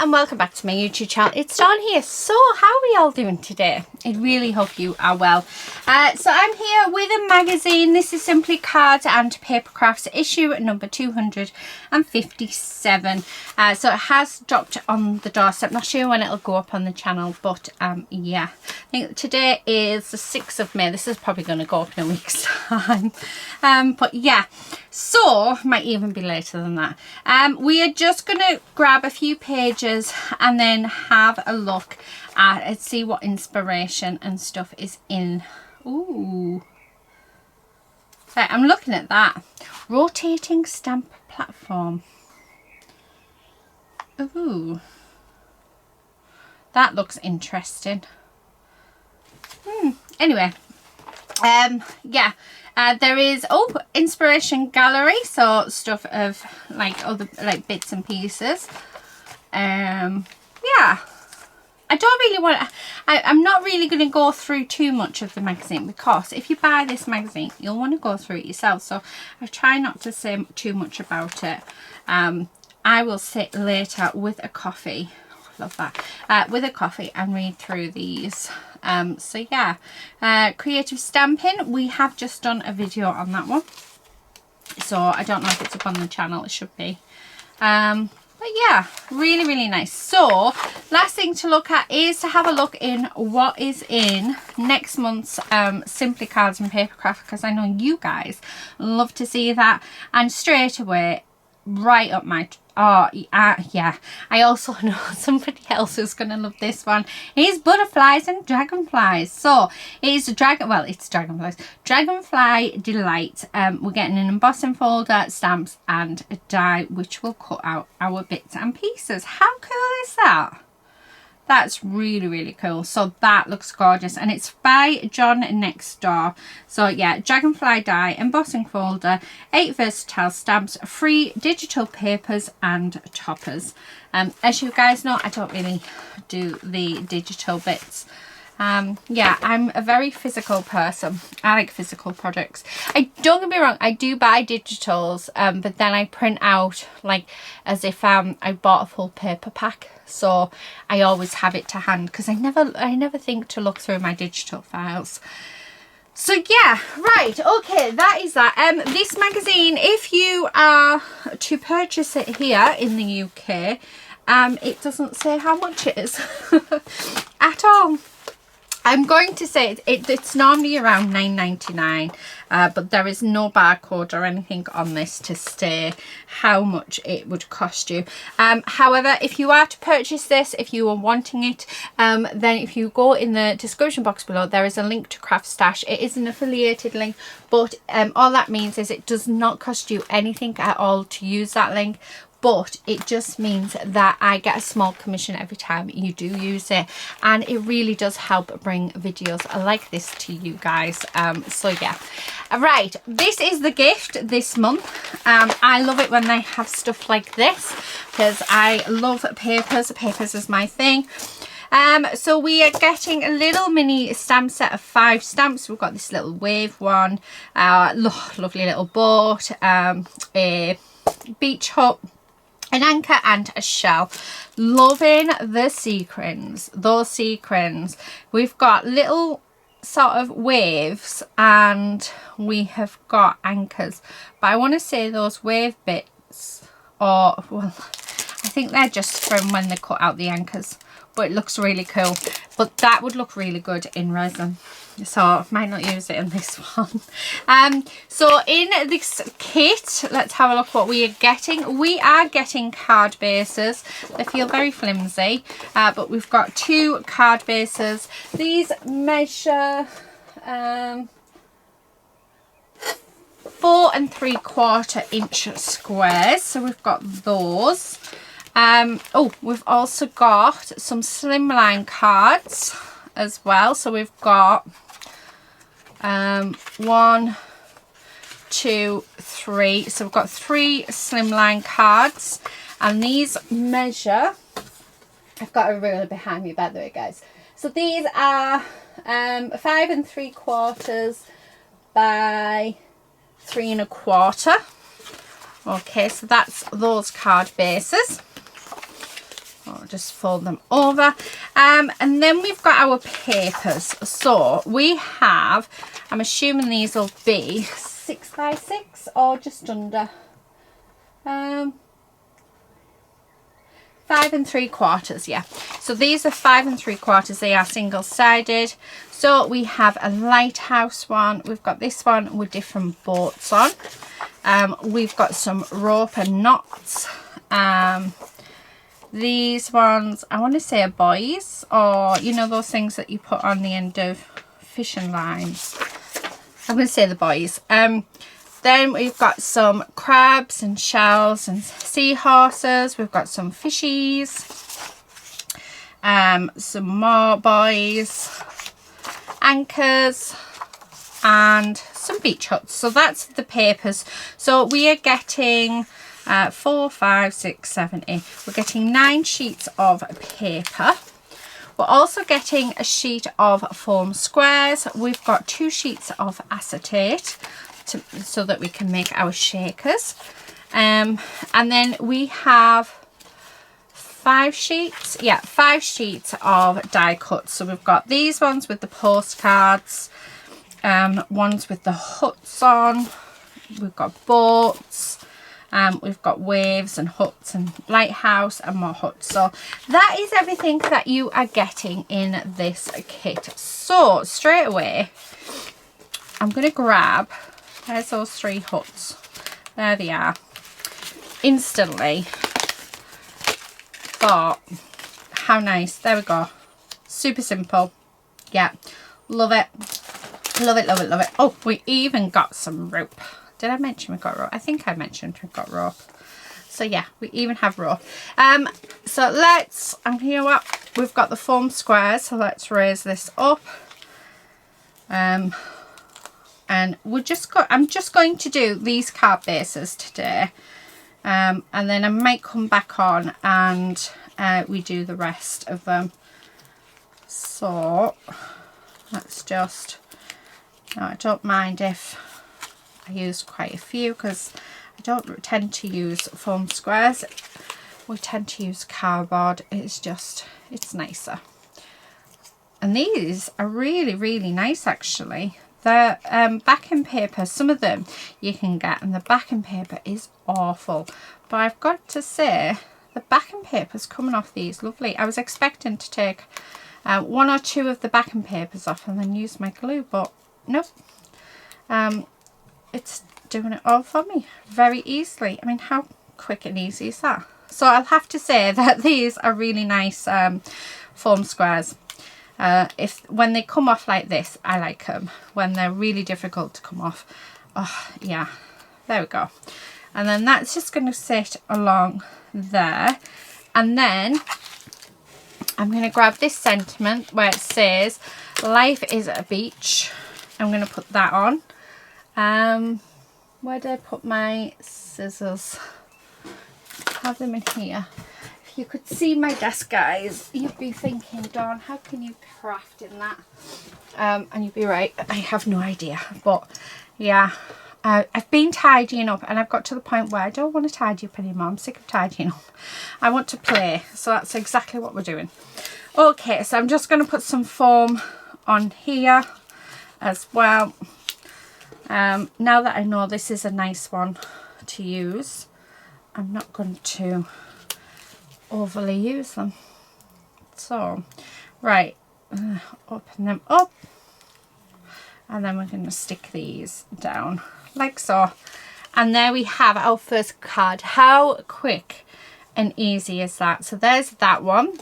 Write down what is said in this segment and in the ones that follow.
and welcome back to my YouTube channel. It's Dawn here. So how are we all doing today? I really hope you are well. So I'm here with a magazine. This is Simply Cards and Papercraft issue number 257. So it has dropped on the doorstep. Not sure when it'll go up on the channel, but yeah, I think today is the 6th of May. This is probably going to go up in a week's time. But yeah, so might even be later than that. We are just going to grab a few pages and then have a look at and see what inspiration and stuff is in. Ooh, right, I'm looking at that rotating stamp platform. Ooh, that looks interesting. Anyway, yeah, there is inspiration gallery, so stuff of like other bits and pieces. Yeah, I don't really want I'm not really going to go through too much of the magazine, because if you buy this magazine you'll want to go through it yourself, so I try not to say too much about it. I will sit later with a coffee, love that, with a coffee and read through these. So yeah, creative stamping, we have just done a video on that one, so I don't know if it's up on the channel. It should be. But yeah, really nice. So last thing to look at is to have a look in what is in next month's Simply Cards and Papercraft, because I know you guys love to see that. And straight away, right up my yeah, I also know somebody else who's gonna love this one. It's butterflies and dragonflies. So it's it's Dragonfly Delight. We're getting an embossing folder, stamps and a die, which will cut out our bits and pieces. How cool is that? That's really cool. So that looks gorgeous, and it's by John Next Door. So yeah, Dragonfly die, embossing folder, 8 versatile stamps, 3 digital papers and toppers. As you guys know, I don't really do the digital bits. Yeah, I'm a very physical person. I like physical products. Don't get me wrong, I do buy digitals, but then I print out like as if I bought a full paper pack. So I always have it to hand, because I never think to look through my digital files. So yeah, right, okay, that is that. This magazine, if you are to purchase it here in the UK, it doesn't say how much it is at all. I'm going to say it's normally around £9.99, but there is no barcode or anything on this to say how much it would cost you. However, if you are to purchase this, if you are wanting it, then if you go in the description box below, there is a link to Craft Stash. It is an affiliated link, but all that means is it does not cost you anything at all to use that link. But it just means that I get a small commission every time you do use it, and it really does help bring videos like this to you guys. So yeah, right, this is the gift this month. I love it when they have stuff like this, because I love papers. Papers is my thing. So we are getting a little mini stamp set of 5 stamps. We've got this little wave one, lovely little boat, a beach hut, an anchor and a shell. Loving the sequins, those sequins. We've got little sort of waves and we have got anchors, but I want to say those wave bits, or well, I think they're just from when they cut out the anchors, but it looks really cool. But that would look really good in resin, so I might not use it in this one. So in this kit, let's have a look what we are getting. We are getting card bases. They feel very flimsy, but we've got 2 card bases. These measure 4 3/4 inch squares, so we've got those. We've also got some slimline cards as well. So we've got 1, 2, 3. So we've got 3 slimline cards, and these measure, I've got a ruler behind me by the way guys. So these are 5 3/4 by 3 1/4. Okay, so that's those card bases. just fold them over. And then we've got our papers. So we have, I'm assuming these will be 6 by 6 or just under 5 3/4, yeah. So these are 5 3/4. They are single-sided. So we have a lighthouse one. We've got this one with different boats on. We've got some rope and knots. These ones, I want to say are buoys, or you know those things that you put on the end of fishing lines. I'm going to say the buoys. Then we've got some crabs and shells and seahorses. We've got some fishies, some more buoys, anchors, and some beach huts. So that's the papers. So we are getting 4, 5, 6, 7, 8. We're getting 9 sheets of paper. We're also getting a sheet of foam squares. We've got 2 sheets of acetate so that we can make our shakers. And then we have 5 sheets. Yeah, 5 sheets of die cuts. So we've got these ones with the postcards, ones with the huts on. We've got boats. We've got waves and huts and lighthouse and more huts. So that is everything that you are getting in this kit. So straight away, I'm going to grab, there's those 3 huts. There they are. Instantly thought, how nice. There we go. Super simple. Yeah, love it. Love it, love it, love it. Oh, we even got some rope. Did I mention we got rope? I think I mentioned we got rope. So yeah, we even have rope. So let's, you know what? We've got the foam squares, so let's raise this up. And we're just I'm just going to do these card bases today. And then I might come back on and we do the rest of them. So let's just, no, I don't mind if I use quite a few because I don't tend to use foam squares. We tend to use cardboard. It's just, it's nicer. And these are really, really nice actually. The backing paper, some of them you can get, and the backing paper is awful. But I've got to say, the backing paper's coming off these lovely. I was expecting to take 1 or 2 of the backing papers off and then use my glue, but nope. It's doing it all for me very easily. I mean, how quick and easy is that? So I'll have to say that these are really nice foam squares. When they come off like this, I like them. When they're really difficult to come off, oh yeah, there we go. And then that's just going to sit along there. And then I'm going to grab this sentiment where it says life is a beach. I'm going to put that on. Where did I put my scissors? I have them in here. If you could see my desk, guys, you'd be thinking, Dawn, how can you craft in that? And you'd be right, I have no idea. But yeah, I've been tidying up and I've got to the point where I don't want to tidy up anymore. I'm sick of tidying up. I want to play. So that's exactly what we're doing. Okay, so I'm just going to put some foam on here as well. Now that I know this is a nice one to use, I'm not going to overly use them. So, right, open them up, and then we're going to stick these down like so. And there we have our first card. How quick and easy is that? So there's that one.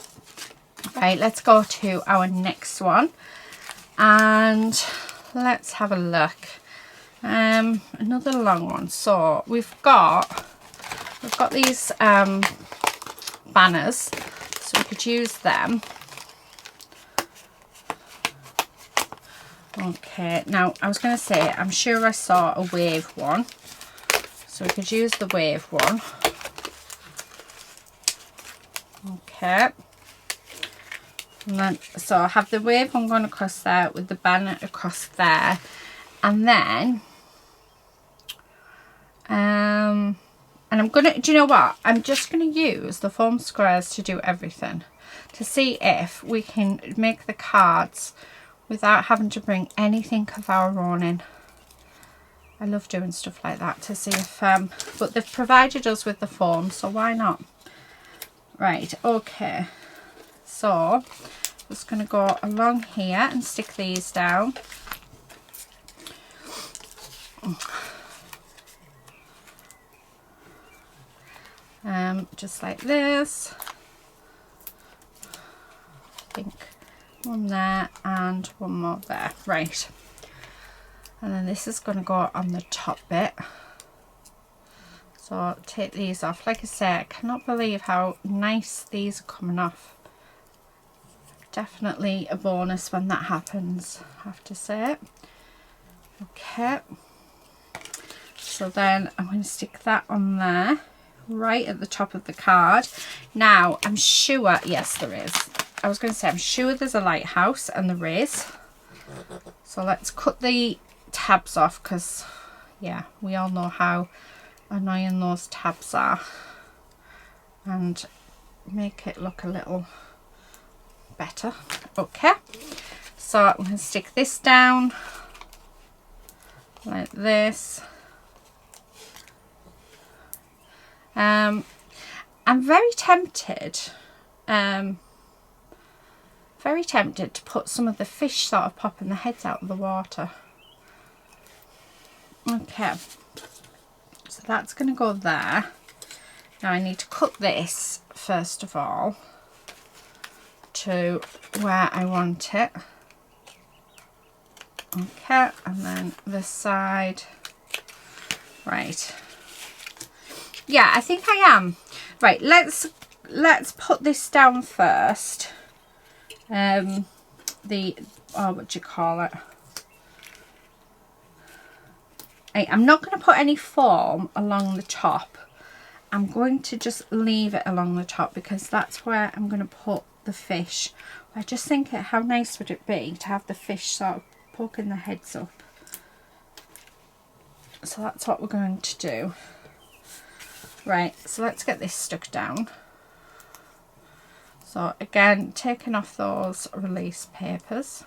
Right, let's go to our next one and let's have a look. Another long one. So we've got these banners, so we could use them. Okay, now I was going to say, I'm sure I saw a wave one, so we could use the wave one. Okay, and then so I have the wave one going across there with the banner across there, and then And I'm gonna, do you know what? I'm just gonna use the foam squares to do everything, to see if we can make the cards without having to bring anything of our own in. I love doing stuff like that to see if, but they've provided us with the foam, so why not? Right, okay. So, just going to go along here and stick these down. Just like this. I think one there and one more there. Right. And then this is going to go on the top bit. So take these off. Like I say, I cannot believe how nice these are coming off. Definitely a bonus when that happens, I have to say. Okay. So then I'm going to stick that on there, right at the top of the card. Now, I'm sure, yes there is. I was going to say, I'm sure there's a lighthouse, and there is. So let's cut the tabs off, because, yeah, we all know how annoying those tabs are. And make it look a little better. Okay. So I'm going to stick this down, like this. I'm very tempted to put some of the fish sort of popping their heads out of the water. Okay, so that's going to go there. Now I need to cut this first of all to where I want it. Okay, and then this side. Right. Yeah, I think I am. Right, let's put this down first. What do you call it? I'm not going to put any foam along the top. I'm going to just leave it along the top because that's where I'm going to put the fish. I just think how nice would it be to have the fish sort of poking their heads up. So that's what we're going to do. Right, so let's get this stuck down. So again, taking off those release papers.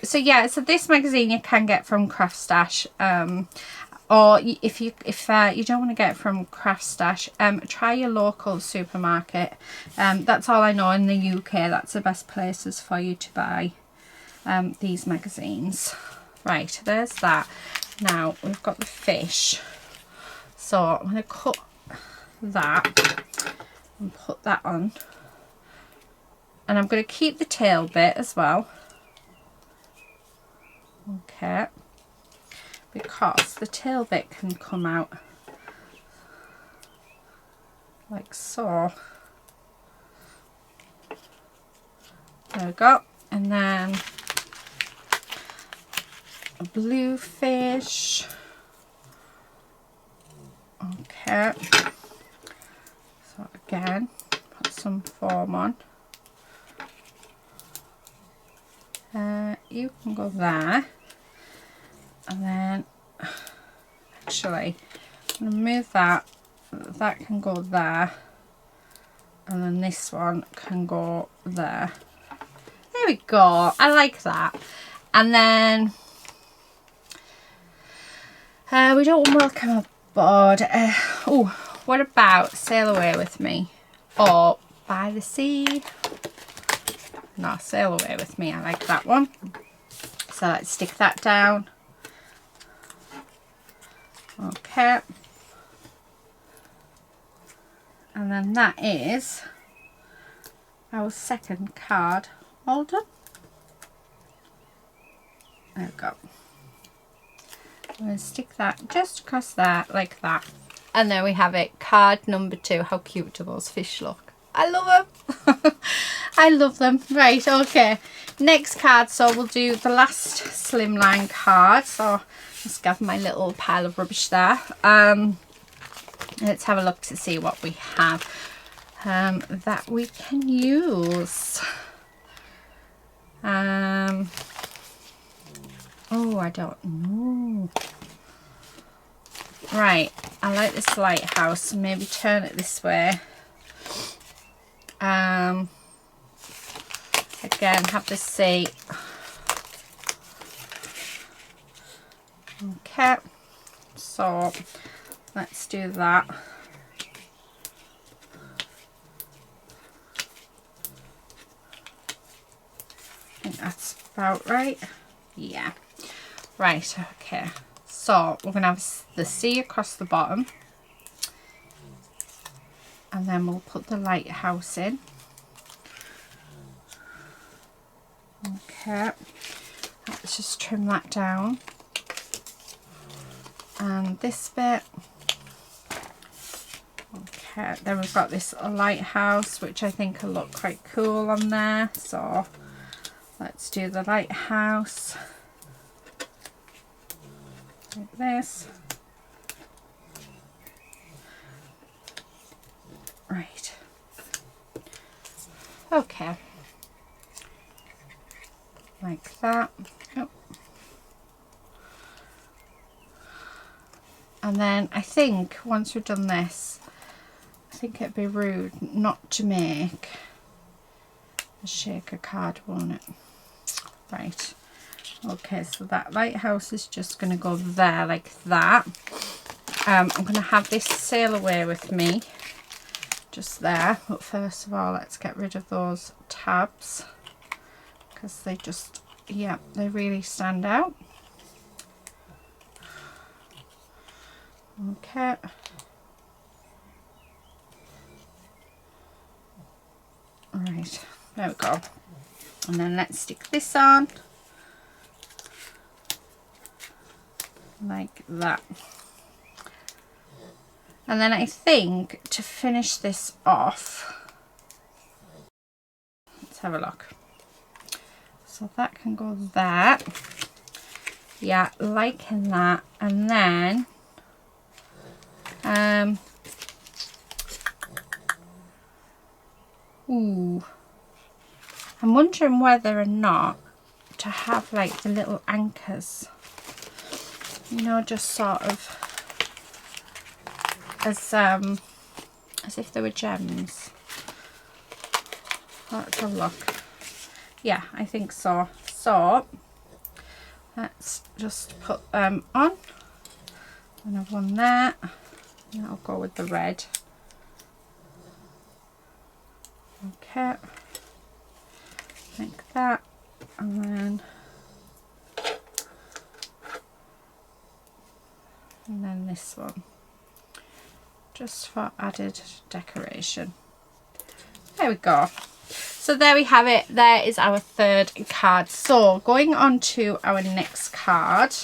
So yeah, so this magazine you can get from Craft Stash, or if you don't want to get it from Craft Stash, try your local supermarket. That's all I know in the UK. That's the best places for you to buy these magazines. Right, there's that. Now we've got the fish, so I'm going to cut that and put that on, and I'm going to keep the tail bit as well. Okay, because the tail bit can come out like so. There we go. And then a blue fish. Okay, so again, put some foam on. You can go there, and then actually I'm going to move that. That can go there, and then this one can go there. There we go. I like that. And then we don't welcome aboard. Oh, what about Sail Away With Me or By the Sea? No, Sail Away With Me. I like that one. So let's stick that down. Okay. And then that is our second card all done. There we go. I'm going to stick that just across there like that. And there we have it. Card number 2. How cute do those fish look? I love them. I love them. Right, okay. Next card. So we'll do the last slimline card. So just gather my little pile of rubbish there. Let's have a look to see what we have that we can use. Oh, I don't know. Right, I like this lighthouse, so maybe turn it this way. Again, have the sea. Okay, so let's do that. I think that's about right. Yeah. Right, okay. So we're going to have the sea across the bottom. And then we'll put the lighthouse in. Okay. Let's just trim that down. And this bit. Okay, then we've got this lighthouse, which I think will look quite cool on there. So let's do the lighthouse like this. Right. Okay. Like that. Oh. And then I think once we've done this, I think it'd be rude not to make a shaker card, won't it? Right. Okay, so that lighthouse is just going to go there like that. I'm going to have this sail away with me, just there. But first of all, let's get rid of those tabs, because they just, yeah, they really stand out. Okay. Right, there we go. And then let's stick this on like that. And then I think to finish this off, let's have a look. So that can go there. Yeah, liking that. And then ooh, I'm wondering whether or not to have like the little anchors, you know, just sort of as if they were gems. Let's have a look. Yeah, I think so. So let's just put them on. And I've one there, and I'll go with the red. Okay, like that, and then this one, just for added decoration. There we go. So there we have it. There is our third card. So going on to our next card.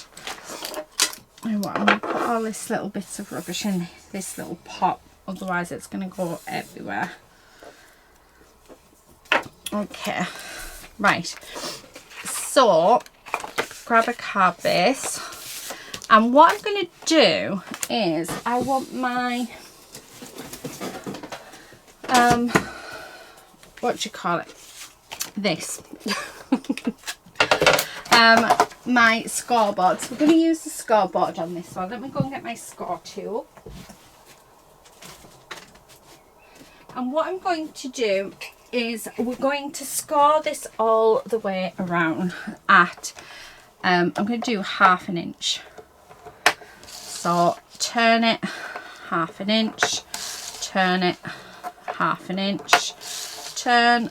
I'm going to put all this little bits of rubbish in this little pot, otherwise it's going to go everywhere. Okay, right, so grab a card base, and what I'm going to do is I want my what do you call it, this my scoreboard. So we're going to use the scoreboard on this one. Let me go and get my score tool. And what I'm going to do is we're going to score this all the way around at I'm going to do 1/2 inch. So turn it 1/2 inch, turn it 1/2 inch, turn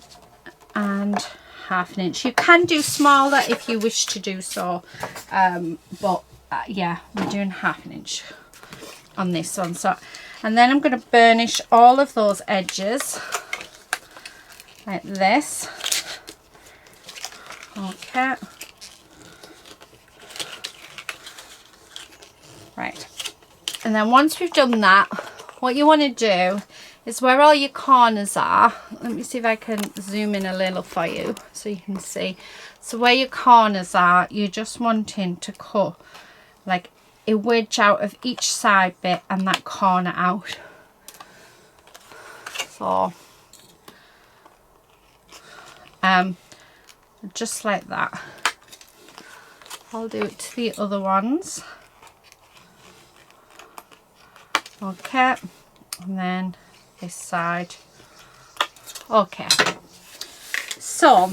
and 1/2 inch. You can do smaller if you wish to do so, but yeah, we're doing 1/2 inch on this one. So, and then I'm going to burnish all of those edges like this. Okay, right, and then once we've done that, what you want to do is where all your corners are, let me see if I can zoom in a little for you so you can see. So where your corners are, you're just wanting to cut like a wedge out of each side bit and that corner out. So just like that. I'll do it to the other ones. Okay, and then this side. Okay, so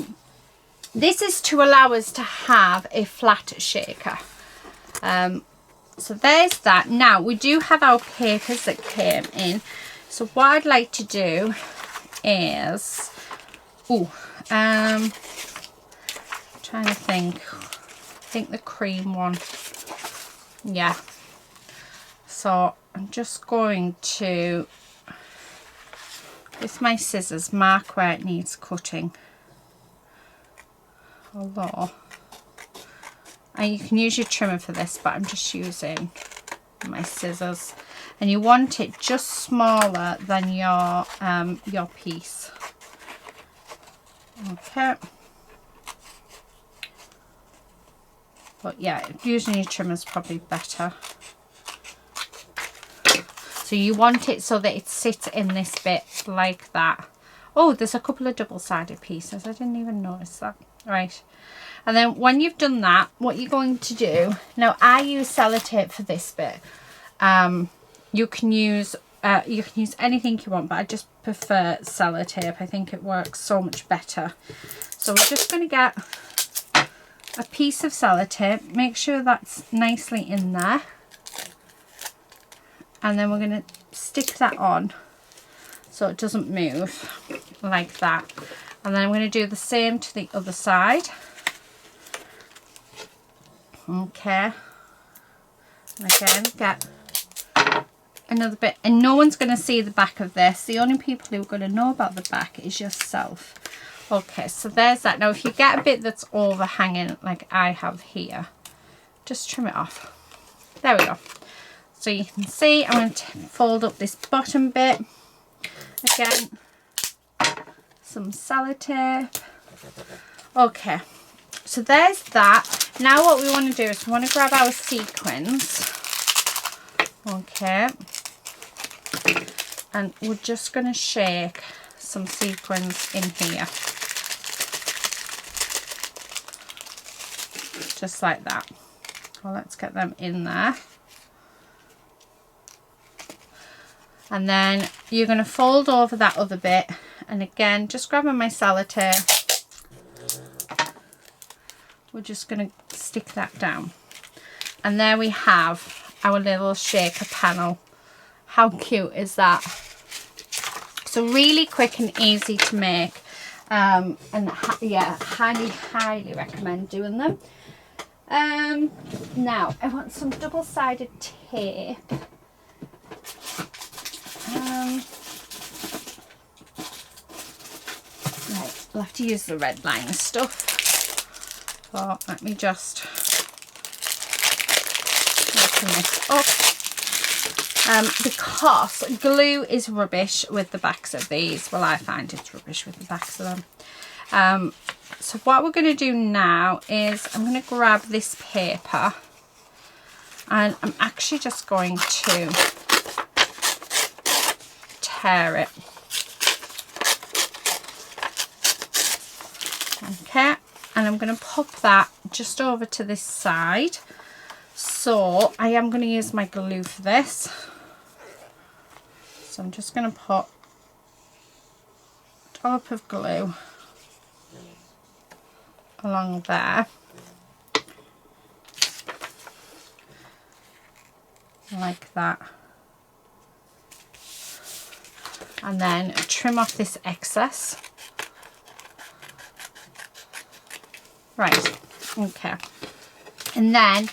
this is to allow us to have a flat shaker. So there's that. Now we do have our papers that came in. So what I'd like to do is, trying to think. I think the cream one. Yeah. So I'm just going to, with my scissors, mark where it needs cutting. Although, and you can use your trimmer for this, but I'm just using my scissors. And you want it just smaller than your piece. Okay. But yeah, using your trimmer is probably better. So you want it so that it sits in this bit like that. Oh, there's a couple of double-sided pieces. I didn't even notice that. Right. And then when you've done that, what you're going to do, now I use sellotape for this bit. You can use anything you want, but I just prefer sellotape. I think it works so much better. So we're just going to get a piece of sellotape, make sure that's nicely in there, and then we're going to stick that on so it doesn't move like that. And then I'm going to do the same to the other side. Okay, and again get another bit, and no one's going to see the back of this. The only people who are going to know about the back is yourself. Okay, so there's that. Now if you get a bit that's overhanging like I have here, just trim it off. There we go. So you can see I'm going to fold up this bottom bit. Again, some sellotape. Okay, so there's that. Now what we want to do is we want to grab our sequins. Okay, and we're just going to shake some sequins in here. Just like that. Well, let's get them in there. And then you're going to fold over that other bit, and again just grabbing my sellotape, we're just going to stick that down, and there we have our little shaker panel. How cute is that? So really quick and easy to make, and yeah, highly recommend doing them. Now I want some double-sided tape. Right, I'll have to use the red line stuff. So let me just open this up. Because glue is rubbish with the backs of these. Well, I find it's rubbish with the backs of them. So what we're going to do now is I'm going to grab this paper, and I'm actually just going to tear it. Okay, and I'm going to pop that just over to this side. So I am going to use my glue for this. So I'm just going to put a dollop of glue along there, like that, and then trim off this excess. Right, okay, and then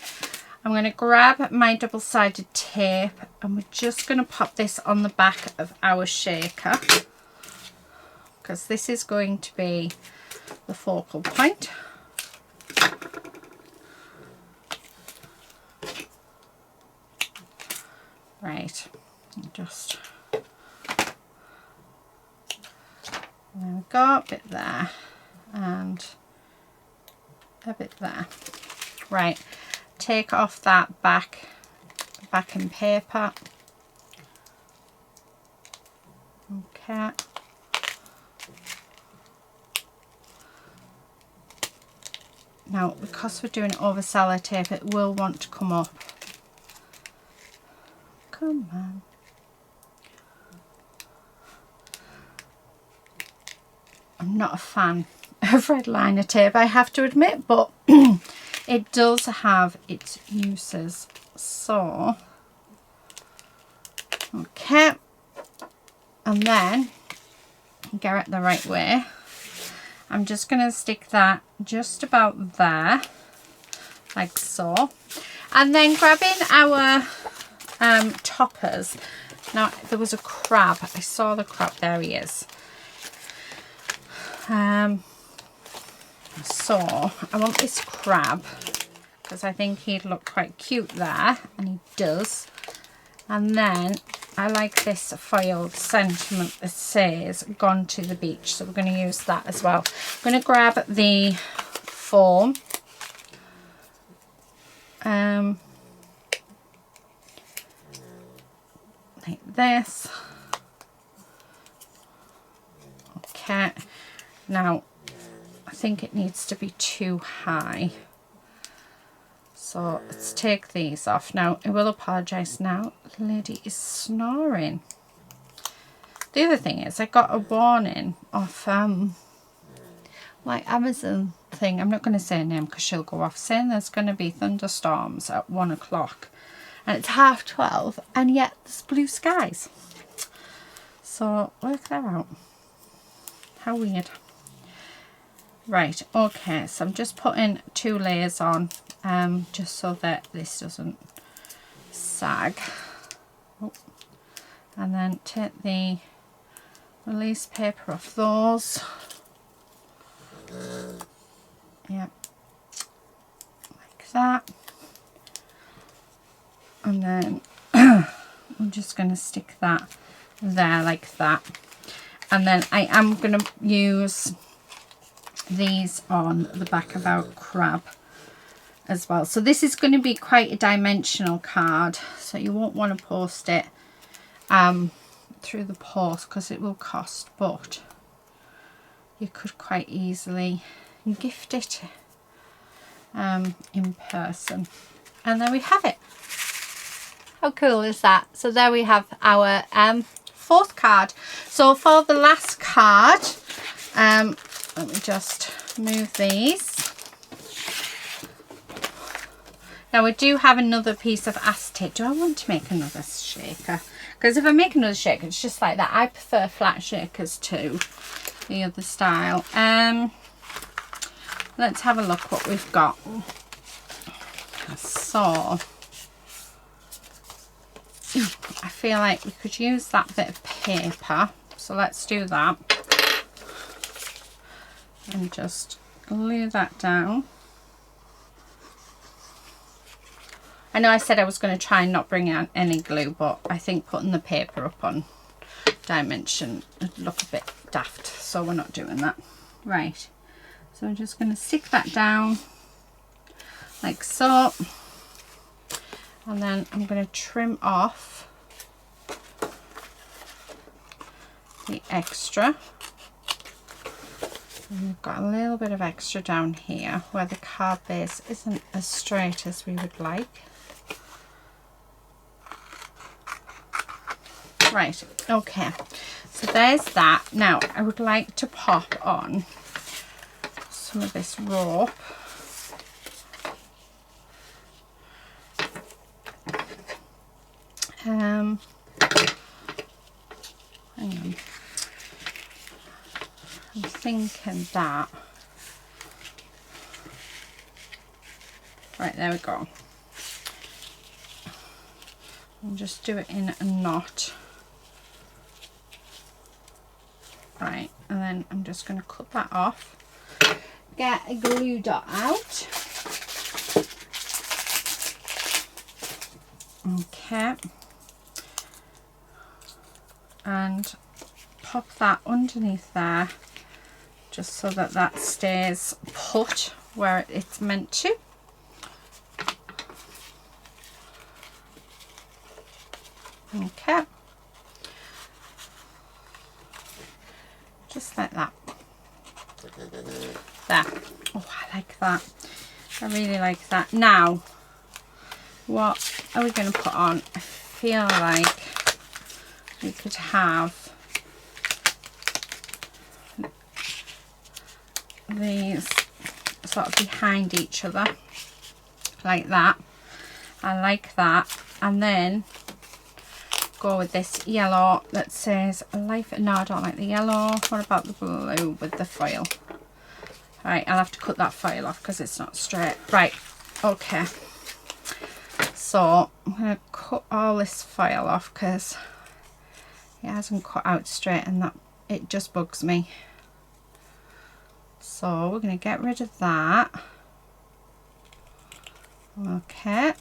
I'm going to grab my double-sided tape, and we're just going to pop this on the back of our shaker, because this is going to be the focal point. Right, just, there we go, a bit there and a bit there. Right, take off that backing paper. Okay. Now, because we're doing it over sellotape, it will want to come up. Come on. I'm not a fan of red liner tape, I have to admit, but it does have its uses. So, okay, and then get it the right way. I'm just going to stick that just about there, like so. And then grabbing our toppers. Now, there was a crab. I saw the crab. There he is. So, I want this crab because I think he'd look quite cute there. And he does. And then I like this foiled sentiment that says "Gone to the beach," so we're going to use that as well. I'm going to grab the foam, like this. Okay, now I think it needs to be too high. So let's take these off. Now, I will apologise now. The lady is snoring. The other thing is I got a warning off like Amazon thing. I'm not going to say her name because she'll go off, saying there's going to be thunderstorms at 1 o'clock. And it's 12:30 and yet there's blue skies. So work that out. How weird. Right, okay, so I'm just putting 2 layers on, just so that this doesn't sag. Oh. And then take the release paper off those. Yep, like that. And then I'm just going to stick that there like that. And then I am going to use these on the back of our crab as well. So this is going to be quite a dimensional card, so you won't want to post it through the post because it will cost, but you could quite easily gift it in person. And there we have it. How cool is that? So there we have our 4th card. So for the last card, let me just move these. Now we do have another piece of acetate. Do I want to make another shaker? Because if I make another shaker, it's just like that. I prefer flat shakers to the other style. Let's have a look what we've got. So I feel like we could use that bit of paper. So let's do that. And just glue that down. I know I said I was going to try and not bring out any glue, but I think putting the paper up on dimension would look a bit daft, so we're not doing that. Right, so I'm just going to stick that down like so, and then I'm going to trim off the extra. And we've got a little bit of extra down here where the card base isn't as straight as we would like. Right, okay, so there's that. Now I would like to pop on some of this rope. Hang on. I'm thinking that. Right, there we go. I'll just do it in a knot. Right, and then I'm just going to cut that off. Get a glue dot out. Okay. And pop that underneath there, just so that that stays put where it's meant to. Okay, just like that. There. Oh, I like that. I really like that. Now, what are we going to put on? I feel like we could have these sort of behind each other like that. I like that. And then go with this yellow that says life. No, I don't like the yellow. What about the blue with the foil? Right, I'll have to cut that foil off because it's not straight. Right, okay. So I'm going to cut all this foil off because it hasn't cut out straight, and that it just bugs me. So we're going to get rid of that. Okay,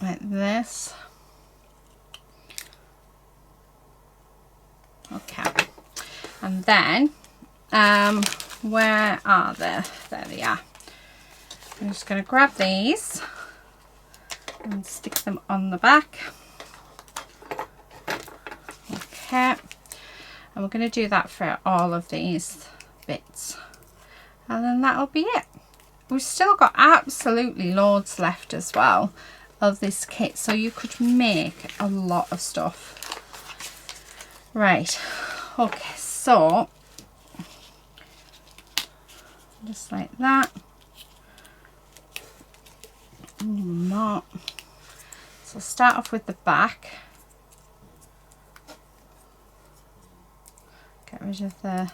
like this. Okay, and then where are they? There they are. I'm just going to grab these and stick them on the back. Okay, and we're going to do that for all of these bits, and then that'll be it. We've still got absolutely loads left as well of this kit, so you could make a lot of stuff. Right, okay, so just like that. Not. So start off with the back. Get rid of the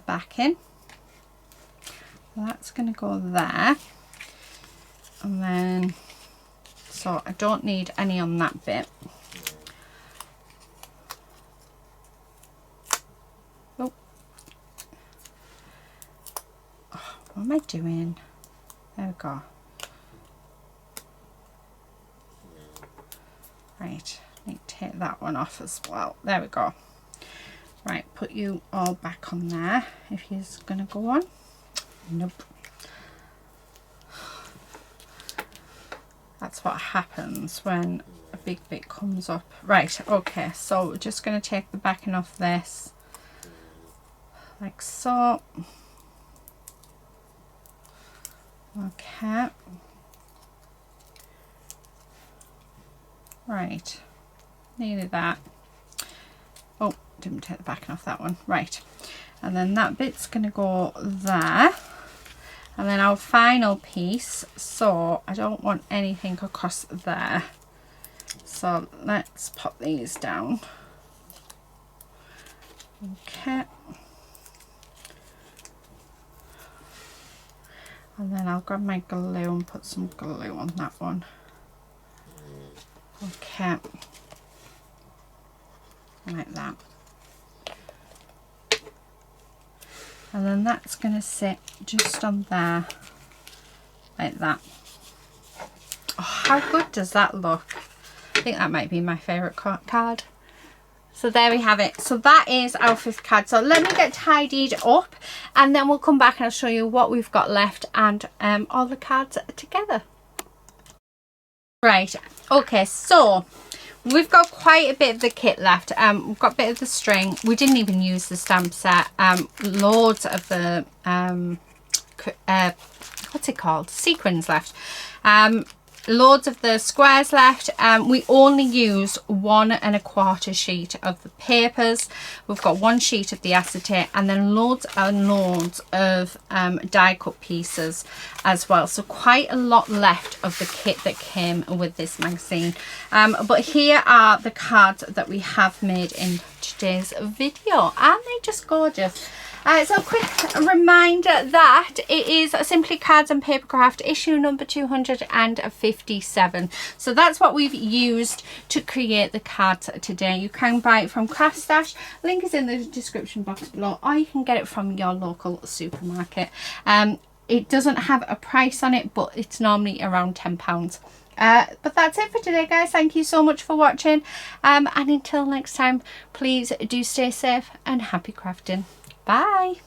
backing. That's going to go there, and then so I don't need any on that bit. Oh, what am I doing? There we go. Right, need to take that one off as well. There we go. Right, put you all back on there if you're going to go on. Nope. That's what happens when a big bit comes up. Right, okay, so we're just going to take the backing off this like so. Okay. Right, nearly that. Oh, didn't take the backing off that one. Right, and then that bit's going to go there. And then our final piece, so I don't want anything across there. So let's pop these down. Okay. And then I'll grab my glue and put some glue on that one. Okay. Like that. And then that's going to sit just on there, like that. Oh, how good does that look? I think that might be my favourite card. So there we have it. So that is our 5th card. So let me get tidied up, and then we'll come back and I'll show you what we've got left and all the cards together. Right, okay, so we've got quite a bit of the kit left. We've got a bit of the string. We didn't even use the stamp set. Loads of the what's it called, sequins left. Loads of the squares left. We only used 1 1/4 sheet of the papers. We've got 1 sheet of the acetate, and then loads and loads of die cut pieces as well. So quite a lot left of the kit that came with this magazine. But here are the cards that we have made in today's video. Aren't they just gorgeous? So a quick reminder that it is Simply Cards and Papercraft issue number 257. So that's what we've used to create the cards today. You can buy it from Craft Stash. Link is in the description box below, or you can get it from your local supermarket. It doesn't have a price on it, but it's normally around £10. But that's it for today, guys. Thank you so much for watching, and until next time, please do stay safe and happy crafting. Bye.